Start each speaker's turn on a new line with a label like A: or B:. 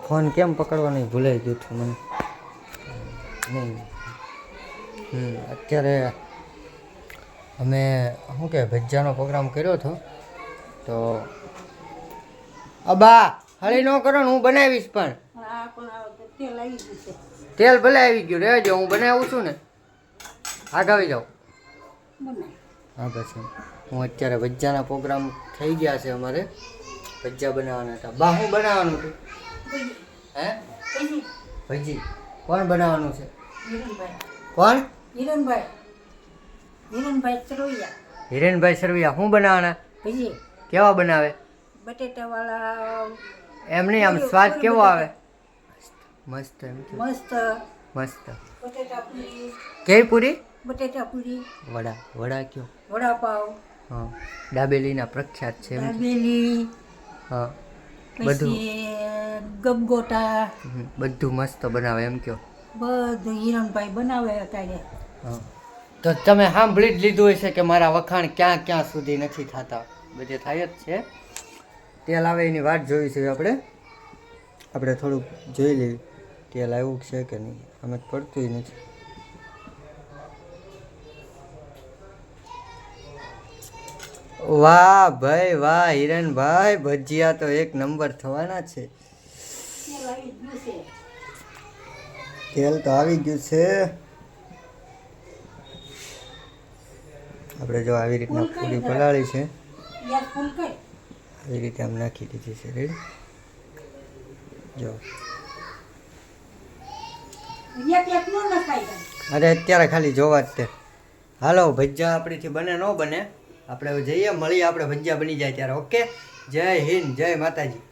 A: Phone કેમ પકડવાનું ભૂલાઈ ગયું હતું મને નહીં. અત્યારે અમે શું કે ભજીયાનો પ્રોગ્રામ કર્યો હતો તો અબા હળી ન કરો ને હું બનાવીશ પણ તેલ ભલે આવી ગયું રહેજો હું બનાવું છું ને આગાવી જાઉં. હા પછી હું અત્યારે ભજીયાના પ્રોગ્રામ થઈ ગયા છે અમારે ભજીયા બનાવવાના હતા. બા હું બનાવવાનું હતું હે ભજી કોણ બનાવવાનું છે? કોણ? હિરેનભાઈ સરવૈયા. શું બનાવવાના? કેવા બનાવે?
B: બટેટા વાળા.
A: એમ નહીં આમ સ્વાદ કેવો આવે? મસ્ત એમ
B: મસ્ત
A: મસ્ત.
B: બટેટા પૂરી.
A: કેવી પૂરી?
B: બટેટા પૂરી.
A: વડા કયો?
B: વડાપાવ.
A: હા દાબેલીના પ્રખ્યાત છે એમ.
B: દાબેલી.
A: હા બધું
B: ગબગોટા.
A: બધું મસ્ત બનાવે એમ કયો?
B: બધું હિરણભાઈ બનાવે અત્યારે.
A: હા તો તમે સાંભળી જ લીધું હશે કે મારા વખાણ ક્યાં ક્યાં સુધી નથી થતા, બધે થાય જ છે. તેલ આવે એની વાત જોઈ છે આપણે થોડુંક જોઈ લેવી તેલ આવ્યું છે કે નહીં. અમે પડતું નથી. વાહ ભાઈ વાહ હિરણભાઈ, ભજીયા તો એક નંબર થવાના છે. તેલ તો આવી ગયું છે. આપણે જો આવી રીતના પૂરી પલાળી છે આવી રીતે આમ નાખી દીધી છે. રેડી જો અરે અત્યારે ખાલી જોવા જ તે. હાલો ભજીયા આપણીથી બને ન બને આપણે જઈએ મળીએ આપણે ભજીયા બની જાય ત્યારે. ઓકે જય હિન્દ જય માતાજી.